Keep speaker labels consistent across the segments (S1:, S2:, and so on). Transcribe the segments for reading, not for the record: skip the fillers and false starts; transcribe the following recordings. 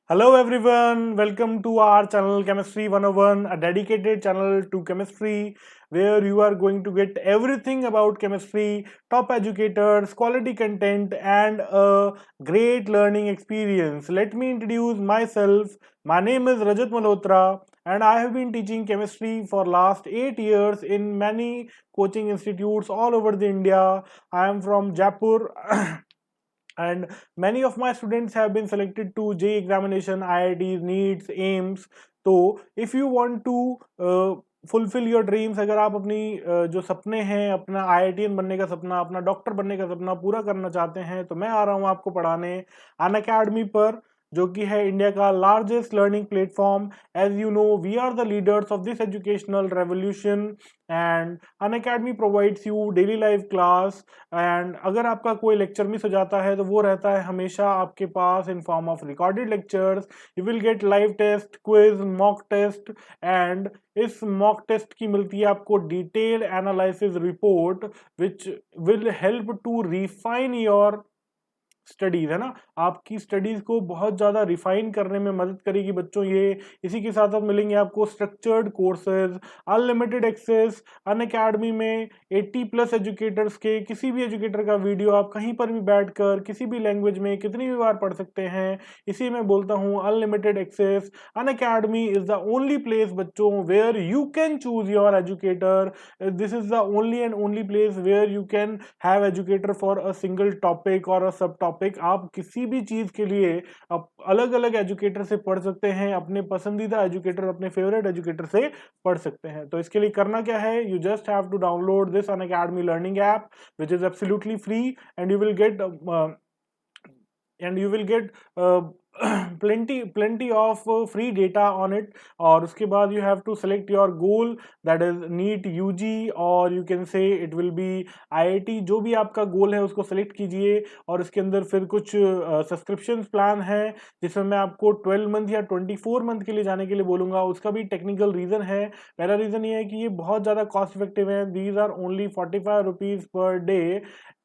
S1: Hello everyone, welcome to our channel Chemistry 101, a dedicated channel to chemistry where you are going to get everything about chemistry, top educators, quality content and a great learning experience. Let me introduce myself. My name is Rajat Malhotra and I have been teaching chemistry for last 8 years in many coaching institutes all over the India. I am from Jaipur. And many of my students have been selected to JEE examination, IITs, NEETs, AIMS. तो if you want to fulfil your dreams, अगर आप अपनी जो सपने हैं, अपना IITian बनने का सपना, अपना डॉक्टर बनने का सपना पूरा करना चाहते हैं, तो मैं आ रहा हूँ आपको पढ़ाने अनअकैडमी पर, जो कि है इंडिया का largest learning platform. As you know, we are the leaders of this educational revolution and Unacademy provides you daily live class. And अगर आपका कोई लेक्चर मिस हो जाता है तो वो रहता है हमेशा आपके पास in form of recorded lectures. You will get live test, quiz, mock test and इस मॉक टेस्ट की मिलती है आपको detail analysis report which will help to refine your studies, है ना. आपकी स्टडीज को बहुत ज्यादा रिफाइन करने में मदद करेगी बच्चों ये. इसी के साथ साथ मिलेंगे आपको structured courses, unlimited access. Unacademy में 80 प्लस एजुकेटर्स के किसी भी एजुकेटर का वीडियो आप कहीं पर भी बैठकर किसी भी लैंग्वेज में कितनी भी बार पढ़ सकते हैं. इसी में बोलता हूँ unlimited access. Unacademy is the only place बच्चों where you can choose your educator. This is the only and only place where you can have educator for a single topic और अ सब टॉपिक. आप किसी भी चीज के लिए अलग अलग एजुकेटर से पढ़ सकते हैं, अपने पसंदीदा एजुकेटर, अपने फेवरेट एजुकेटर से पढ़ सकते हैं. तो इसके लिए करना क्या है, you just have to download this Unacademy learning app which is absolutely free and you will get plenty of free data on it. और उसके बाद you have to select your goal, that is NEET UG और you can say it will be IIT. जो भी आपका गोल है उसको select कीजिए और इसके अंदर फिर कुछ सब्सक्रिप्शन प्लान है जिसमें मैं आपको 12 मंथ या 24 मंथ के लिए जाने के लिए बोलूँगा. उसका भी टेक्निकल रीज़न है. पहला रीज़न ये है कि ये बहुत ज़्यादा कॉस्ट इफेक्टिव है. These are only 45 rupees per day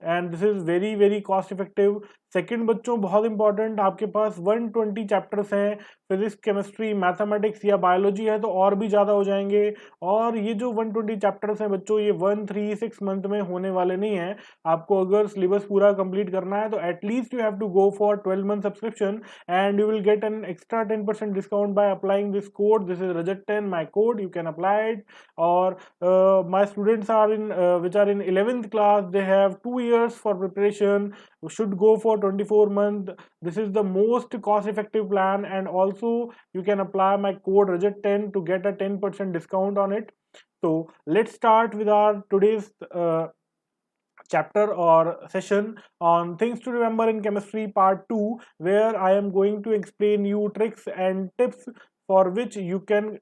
S1: and this is very very cost effective. Second बच्चों, बहुत इंपॉर्टेंट, आपके पास 120 चैप्टर्स हैं. फिजिक्स, केमिस्ट्री, मैथमेटिक्स या बायोलॉजी है तो और भी ज़्यादा हो जाएंगे. और ये जो 120 चैप्टर्स हैं बच्चों, ये 1-3-6 मंथ में होने वाले नहीं हैं. आपको अगर सिलेबस पूरा कंप्लीट करना है तो at least you have to go for 12 month subscription and you will get an extra 10% discount by applying this code. This is Rajat10 my code, you can apply it. और my students are in which are in 11th class, they have 2 years for preparation, should go for 24 month. This is the most cost effective plan and also you can apply my code Rajat10 to get a 10% discount on it. So let's start with our today's chapter or session on things to remember in chemistry part 2, where I am going to explain you tricks and tips for which you can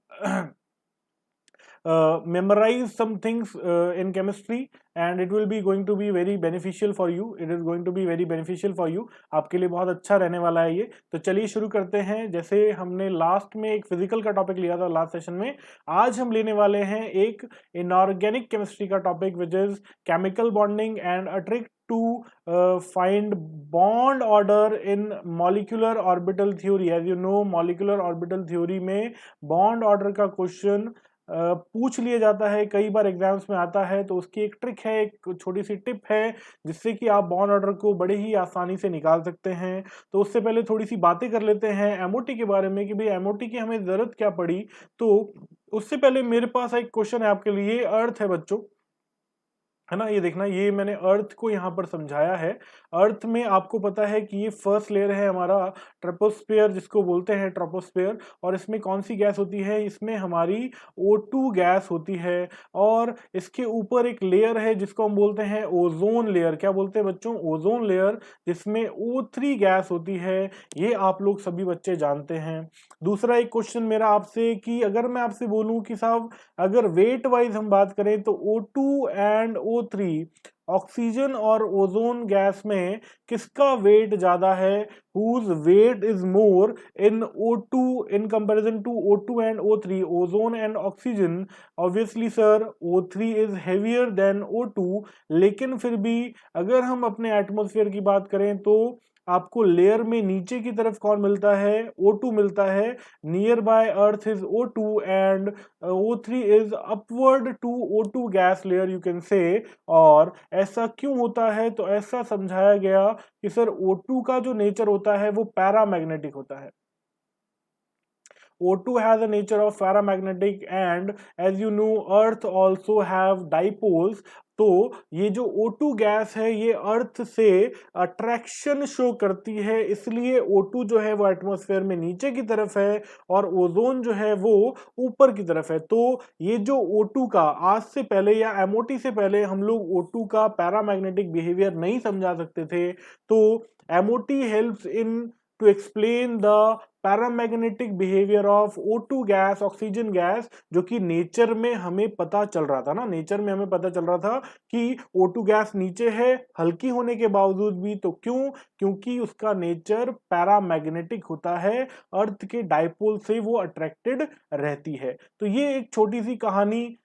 S1: memorize some things in chemistry and it will be going to be very beneficial for you. It is going to be very beneficial for you. आपके लिए बहुत अच्छा रहने वाला है ये. तो चलिए शुरू करते हैं. जैसे हमने लास्ट में एक फिजिकल का टॉपिक लिया था लास्ट सेशन में, आज हम लेने वाले हैं एक इनऑर्गेनिक केमिस्ट्री का topic which is chemical bonding and a trick to find bond order in molecular orbital theory. As you know, molecular orbital theory में bond order का क्वेश्चन पूछ लिया जाता है, कई बार एग्जाम्स में आता है. तो उसकी एक ट्रिक है, एक छोटी सी टिप है जिससे कि आप बॉन्ड ऑर्डर को बड़े ही आसानी से निकाल सकते हैं. तो उससे पहले थोड़ी सी बातें कर लेते हैं एमओटी के बारे में कि भाई एमओटी की हमें ज़रूरत क्या पड़ी. तो उससे पहले मेरे पास एक क्वेश्चन है आपके लिए. अर्थ है बच्चों, है ना. ये देखना, ये मैंने अर्थ को यहाँ पर समझाया है. अर्थ में आपको पता है कि ये फर्स्ट लेयर है हमारा ट्रोपोस्फेयर, जिसको बोलते हैं ट्रोपोस्फेयर. और इसमें कौन सी गैस होती है, इसमें हमारी O2 गैस होती है. और इसके ऊपर एक लेयर है जिसको हम बोलते हैं ओजोन लेयर. क्या बोलते हैं बच्चों, ओजोन लेयर, जिसमें O3 गैस होती है. ये आप लोग सभी बच्चे जानते हैं. दूसरा एक क्वेश्चन मेरा आपसे कि अगर मैं आपसे बोलूं कि साहब अगर वेट वाइज हम बात करें तो O2 एंड O3, ऑक्सीजन और ओजोन गैस में किसका वेट ज्यादा है, whose weight is more in O2 in comparison to O2 and O3, ozone and oxygen. Obviously sir, O3 is heavier than O2. लेकिन फिर भी अगर हम अपने एटमॉस्फेयर की बात करें तो आपको लेयर में नीचे की तरफ कौन मिलता है, O2 मिलता है। Near by earth is O2 and O3 is upward to O2 gas layer you can say. और ऐसा क्यों होता है, तो ऐसा समझाया गया कि सर O2 का जो नेचर होता है वो पैरामैग्नेटिक होता है। O2 has a nature of paramagnetic and as you know earth also have dipoles। तो ये जो O2 गैस है ये अर्थ से अट्रैक्शन शो करती है, इसलिए O2 जो है वो एटमॉस्फेयर में नीचे की तरफ है और ओजोन जो है वो ऊपर की तरफ है। तो ये जो O2 का आज से पहले या MOT से पहले हम लोग O2 का पैरामैग्नेटिक बिहेवियर नहीं समझा सकते थे। तो MOT helps in to explain the paramagnetic behaviour of O2 gas, oxygen gas, जो कि नेचर में हमें पता चल रहा था ना, नेचर में हमें पता चल रहा था कि O2 गैस नीचे है हल्की होने के बावजूद भी। तो क्यों? क्योंकि उसका नेचर पैरामैग्नेटिक होता है, अर्थ के डाइपोल से वो अट्रैक्टेड रहती है। तो ये एक छोटी सी कहानी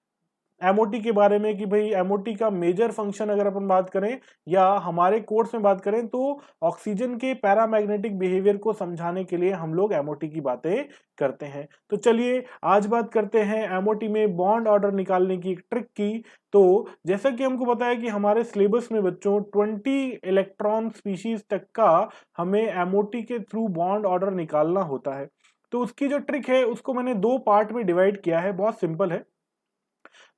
S1: एमओटी के बारे में कि भाई एमओटी का मेजर फंक्शन अगर अपन बात करें या हमारे कोर्स में बात करें तो ऑक्सीजन के पैरामैग्नेटिक बिहेवियर को समझाने के लिए हम लोग एमओटी की बातें करते हैं। तो चलिए आज बात करते हैं एमओटी में बॉन्ड ऑर्डर निकालने की एक ट्रिक की। तो जैसा कि हमको पता है कि हमारे सिलेबस में बच्चों 20 इलेक्ट्रॉन स्पीशीज तक का हमें एमओटी के थ्रू बॉन्ड ऑर्डर निकालना होता है। तो उसकी जो ट्रिक है उसको मैंने दो पार्ट में डिवाइड किया है, बहुत सिंपल है।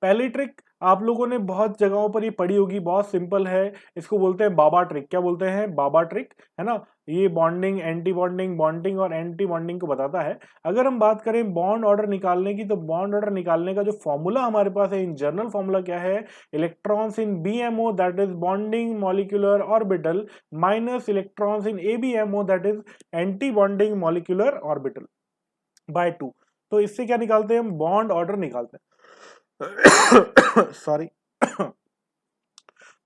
S1: पहली ट्रिक आप लोगों ने बहुत जगहों पर ये पढ़ी होगी, बहुत सिंपल है, इसको बोलते हैं बाबा ट्रिक। क्या बोलते हैं? बाबा ट्रिक, है ना। ये बॉन्डिंग, एंटी बॉन्डिंग, बॉन्डिंग और एंटी बॉन्डिंग को बताता है। अगर हम बात करें बॉन्ड ऑर्डर निकालने की, तो बॉन्ड ऑर्डर निकालने का जो फॉर्मूला हमारे पास है, इन जनरल फॉर्मूला क्या है? Electrons in BMO that is bonding molecular orbital minus electrons in ABMO that is anti bonding molecular orbital by 2। तो इससे क्या निकालते हैं? हम बॉन्ड ऑर्डर निकालते हैं। सॉरी।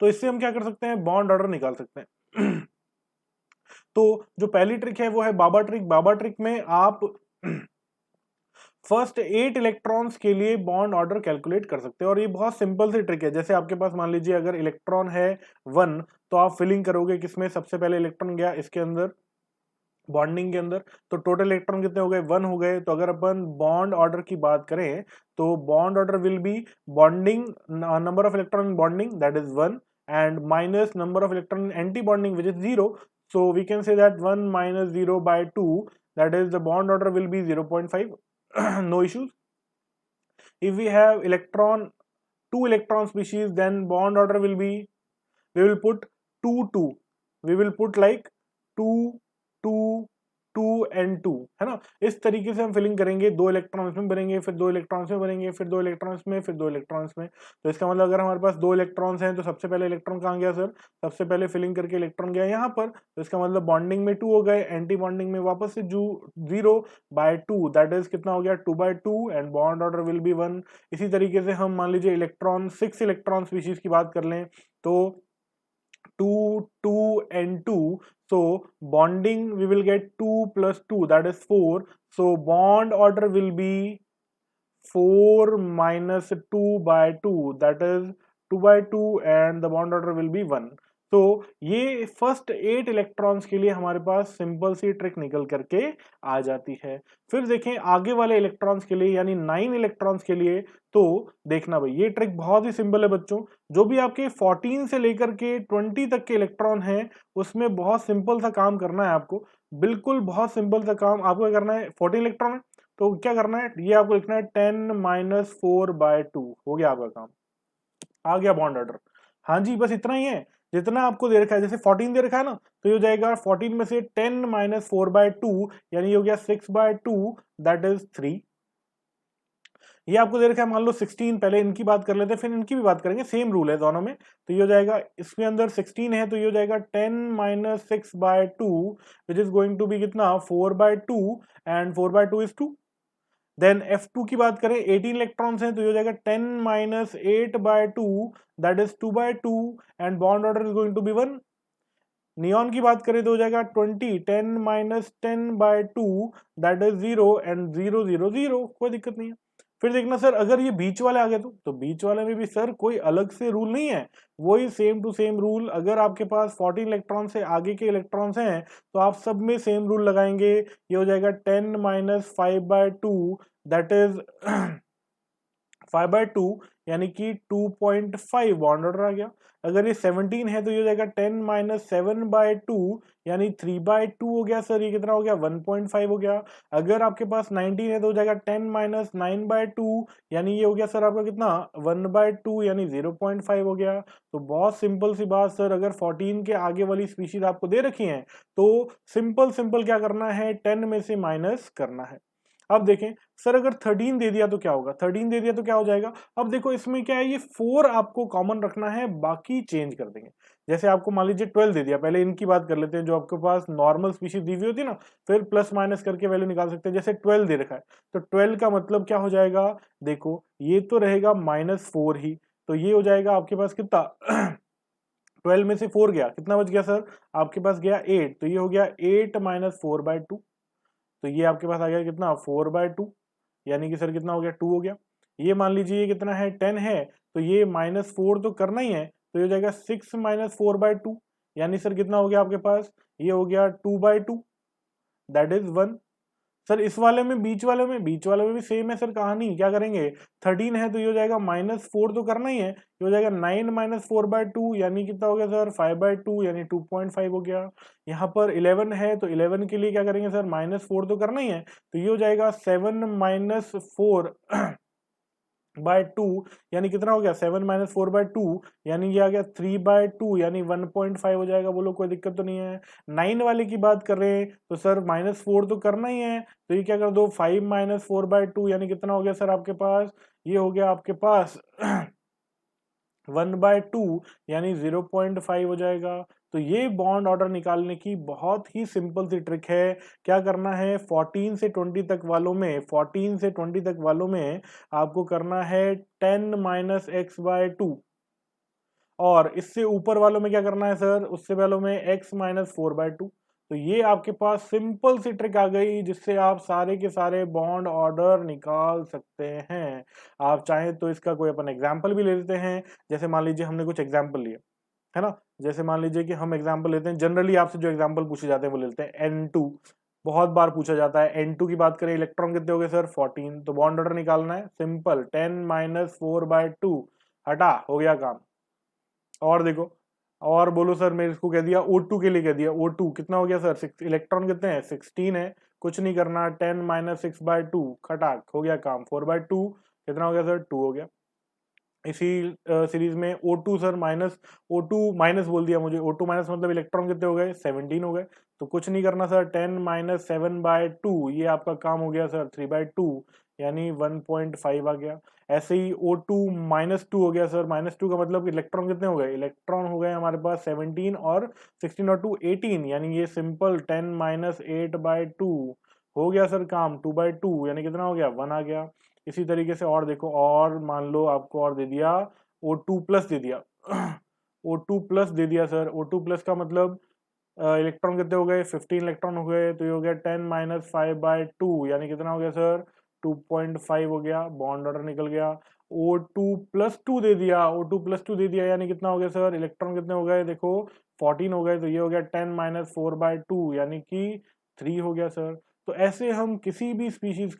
S1: तो इससे हम क्या कर सकते हैं? बॉन्ड ऑर्डर निकाल सकते हैं। तो जो पहली ट्रिक है वो है बाबा ट्रिक। बाबा ट्रिक में आप फर्स्ट 8 इलेक्ट्रॉन्स के लिए बॉन्ड ऑर्डर कैलकुलेट कर सकते हैं और ये बहुत सिंपल सी ट्रिक है। जैसे आपके पास मान लीजिए अगर इलेक्ट्रॉन है 1, तो आप फिलिंग करोगे किसमें? सबसे पहले इलेक्ट्रॉन गया इसके अंदर, बॉन्डिंग के अंदर, तो टोटल इलेक्ट्रॉन कितने हो गए? 1 हो गए। तो अगर अपन बॉन्ड ऑर्डर की बात करें तो bond order will be bonding number of electron in bonding that is 1 and minus number of electron in anti bonding which is 0। So we can say that 1 minus 0 by 2 that is the bond order will be 0.5. No issues. If we have two electron species, then bond order will be, we will put 2 2, we will put like 2 2 2 and 2, है ना। इस तरीके से हम filling करेंगे, 2 electrons में बनेंगे, फिर 2 इलेक्ट्रॉन्स में बनेंगे, फिर 2 इलेक्ट्रॉन्स में, फिर 2 इलेक्ट्रॉन्स में। तो इसका मतलब अगर हमारे पास 2 इलेक्ट्रॉन्स हैं तो सबसे पहले इलेक्ट्रॉन कहाँ गया सर? सबसे पहले फिलिंग करके इलेक्ट्रॉन गया यहाँ पर। तो इसका मतलब बॉन्डिंग में 2 हो गए, एंटी बॉन्डिंग में वापस से 0 by 2 दैट इज कितना हो गया? 2 by 2 and bond order will B 1। इसी तरीके से हम मान लीजिए इलेक्ट्रॉन 6 इलेक्ट्रॉन स्पीशीज की बात कर लें तो 2 2 and 2, so bonding we will get 2 plus 2 that is 4, so bond order will be 4 minus 2 by 2 that is 2 by 2 and the bond order will be 1। तो ये फर्स्ट 8 इलेक्ट्रॉन्स के लिए हमारे पास सिंपल सी ट्रिक निकल करके आ जाती है। फिर देखें आगे वाले इलेक्ट्रॉन्स के लिए यानी 9 इलेक्ट्रॉन्स के लिए, तो देखना भाई ये ट्रिक बहुत ही सिंपल है बच्चों। जो भी आपके 14 से लेकर के 20 तक के इलेक्ट्रॉन हैं उसमें बहुत सिंपल सा काम करना है आपको, बिल्कुल बहुत सिंपल सा काम आपको क्या करना है। 14 इलेक्ट्रॉन है तो क्या करना है, ये आपको लिखना है 10 minus 4 by 2, हो गया आपका काम, आ गया बॉन्ड ऑर्डर। हाँ जी, बस इतना ही है जितना आपको दे रखा है। जैसे 14 दे रखा है ना, तो ये हो जाएगा 14 में से 10 minus 4 by 2 यानी हो गया 6 by 2 दैट इज 3। ये आपको दे रखा है मान लो 16, पहले इनकी बात कर लेते हैं फिर इनकी भी बात करेंगे, सेम रूल है दोनों में। तो ये हो जाएगा इसके अंदर 16 है तो ये हो जाएगा 10 minus 6 by 2 which is going to be कितना? 4 by 2 and 4 by 2 is 2। Then F2 की बात करें 18 इलेक्ट्रॉन्स हैं तो ये हो जाएगा 10 minus 8 by 2 that is 2 by 2 and bond order is going to be 1। Neon की बात करें तो हो जाएगा 20 10 minus 10 by 2 that is 0 and 0 0 0, कोई दिक्कत नहीं है। फिर देखना सर अगर ये बीच वाले आ गए तो बीच वाले में भी सर कोई अलग से रूल नहीं है, वही सेम टू सेम रूल। अगर आपके पास 14 इलेक्ट्रॉन से आगे के इलेक्ट्रॉन्स हैं तो आप सब में सेम रूल लगाएंगे। ये हो जाएगा 10 माइनस 5/2 दैट इज 5/2 यानी कि 2.5 बॉन्ड ऑर्डर आ गया। अगर ये 17 है तो ये हो जाएगा 10 माइनस 7/2 यानी 3/2 हो गया सर। ये कितना हो गया 1.5 हो गया। अगर आपके पास 19 है तो हो जाएगा 10 माइनस 9/2 यानी ये हो गया सर आपका कितना 1/2 यानी 0.5 हो गया। तो बहुत सिंपल सी बात सर, अगर 14 के आगे वाली स्पीशीज आपको दे रखी हैं तो सिंपल सिंपल क्या करना है, 10 में से माइनस करना है। अब देखें सर अगर 13 दे दिया तो क्या होगा, 13 दे दिया तो क्या हो जाएगा। अब देखो इसमें क्या है, ये 4 आपको कॉमन रखना है, बाकी चेंज कर देंगे। जैसे आपको मान लीजिए 12 दे दिया, पहले इनकी बात कर लेते हैं जो आपके पास नॉर्मल स्पीशीज दी हुई होती है ना, फिर प्लस माइनस करके वैल्यू निकाल सकते हैं। जैसे 12 दे रखा है तो 12 का मतलब क्या हो जाएगा, देखो ये तो रहेगा -4 ही, तो ये हो जाएगा आपके पास कितना 12 में से 4 गया, कितना बच गया सर आपके पास गया 8, तो ये हो गया 8 माइनस 4/2। तो ये आपके पास आ गया कितना 4/2 यानी कि सर कितना हो गया 2 हो गया। ये मान लीजिए ये कितना है 10 है, तो ये -4 तो करना ही है, तो ये हो जाएगा 6 माइनस 4/2 यानी सर कितना हो गया आपके पास, ये हो गया 2/2 दैट इज 1। सर इस वाले में बीच वाले में भी सेम है सर कहानी। क्या करेंगे 13 है तो ये हो जाएगा -4 तो करना ही है, ये हो जाएगा 9 माइनस 4/2 यानी कितना हो गया सर 5/2 यानी 2.5 हो गया। यहाँ पर 11 है तो 11 के लिए क्या करेंगे सर -4 तो करना ही है, तो ये हो जाएगा 7 माइनस 4/2 यानी कितना हो गया 7 माइनस 4/2 यानी ये आ गया 3/2 यानी 1.5 हो जाएगा। बोलो कोई दिक्कत तो नहीं है। 9 वाले की बात कर रहे हैं तो सर -4 तो करना ही है, तो ये क्या कर दो 5 माइनस 4/2 यानी कितना हो गया सर आपके पास, ये हो गया आपके पास 1/2 यानी 0.5 हो जाएगा। तो ये बॉन्ड ऑर्डर निकालने की बहुत ही सिंपल सी ट्रिक है। क्या करना है 14 से 20 तक वालों में, 14 से 20 तक वालों में आपको करना है 10 माइनस x/2, और इससे ऊपर वालों में क्या करना है सर, उससे वालों में x माइनस 4/2। तो ये आपके पास सिंपल सी ट्रिक आ गई जिससे आप सारे के सारे बॉन्ड ऑर्डर निकाल सकते हैं। आप चाहें तो इसका कोई अपन एग्जाम्पल भी ले लेते हैं। जैसे मान लीजिए हमने कुछ एग्जाम्पल लिए है ना, जैसे मान लीजिए कि हम एग्जाम्पल लेते हैं, जनरली आपसे जो एग्जाम्पल पूछे जाते हैं वो लेते हैं N2, बहुत बार पूछा जाता है। N2 की बात करें, इलेक्ट्रॉन कितने हो गए सर 14, तो बॉन्ड ऑर्डर निकालना है सिंपल 10 माइनस 4/2 हटा हो गया काम। और देखो और बोलो सर, मैं इसको कह दिया O2 के लिए कह दिया, O2 कितना हो गया सर 6, इलेक्ट्रॉन कितने हैं 16 है, कुछ नहीं करना 10 माइनस 6/2 खटाक हो गया काम 4/2 कितना हो गया सर 2 हो गया। इसी सीरीज में O2 sir minus, O2 minus बोल दिया मुझे, O2 माइनस मतलब इलेक्ट्रॉन कितने हो गए 17 हो गए, तो कुछ नहीं करना सर 10 माइनस 7/2 ये आपका काम हो गया सर 3/2 यानी 1.5 आ गया। ऐसे ही O2 -2 हो गया सर, -2 का मतलब इलेक्ट्रॉन कितने हो गए, इलेक्ट्रॉन हो गए हमारे पास 17 और 16 और 2 18 यानी ये सिंपल 10 माइनस 8/2 हो गया सर काम 2/2 यानी कितना हो गया 1 आ गया। इसी तरीके से और देखो, और मान लो आपको और दे दिया O2 प्लस दे दिया O2 प्लस दे दिया सर, O2 प्लस का मतलब इलेक्ट्रॉन कितने हो गए 15 इलेक्ट्रॉन हो गए, तो ये हो गया 10 माइनस 5/2 यानी कितना हो गया सर 2.5 हो गया, बॉन्ड ऑर्डर निकल गया। O2 प्लस 2 दे दिया, O2 प्लस 2 दे दिया यानी कितना हो गया सर, इलेक्ट्रॉन कितने हो गए देखो 14 हो गए, तो ये हो गया 10 माइनस 4/2 यानी कि 3 हो गया सर। तो ऐसे हम किसी भी स्पीशीज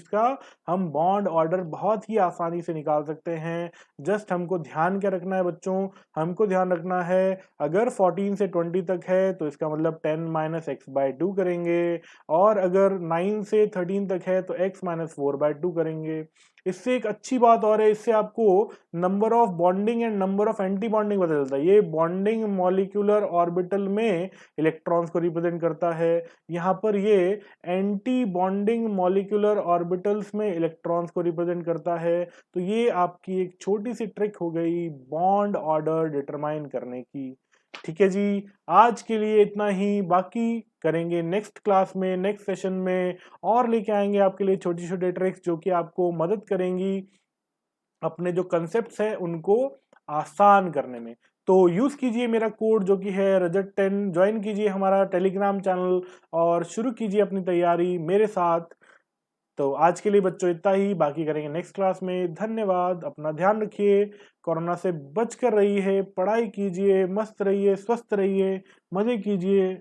S1: का हम बॉन्ड ऑर्डर बहुत ही आसानी से निकाल सकते हैं। जस्ट हमको ध्यान क्या रखना है बच्चों, हमको ध्यान रखना है अगर 14 से 20 तक है तो इसका मतलब 10 माइनस x/2 करेंगे, और अगर 9 से 13 तक है तो x माइनस 4/2 करेंगे। इससे एक अच्छी बात और है, इससे आपको number of bonding and number of anti bonding पता चलता है। ये बॉन्डिंग मॉलिक्यूलर ऑर्बिटल में इलेक्ट्रॉन्स को रिप्रेजेंट करता है, यहाँ पर ये एंटी बॉन्डिंग मॉलिक्यूलर ऑर्बिटल्स में इलेक्ट्रॉन्स को रिप्रेजेंट करता है। तो ये आपकी एक छोटी सी ट्रिक हो गई बॉन्ड ऑर्डर डिटरमाइन करने की। ठीक है जी, आज के लिए इतना ही, बाकी करेंगे नेक्स्ट क्लास में, नेक्स्ट सेशन में, और लेके आएंगे आपके लिए छोटी छोटी ट्रिक्स जो कि आपको मदद करेंगी अपने जो कंसेप्ट्स हैं उनको आसान करने में। तो यूज कीजिए मेरा कोड जो कि है रजत10, ज्वाइन कीजिए हमारा टेलीग्राम चैनल और शुरू कीजिए अपनी तैयारी मेरे साथ। तो आज के लिए बच्चों इतना ही, बाकी करेंगे नेक्स्ट क्लास में। धन्यवाद, अपना ध्यान रखिए, कोरोना से बच कर रहिए, पढ़ाई कीजिए, मस्त रहिए, स्वस्थ रहिए, मजे कीजिए।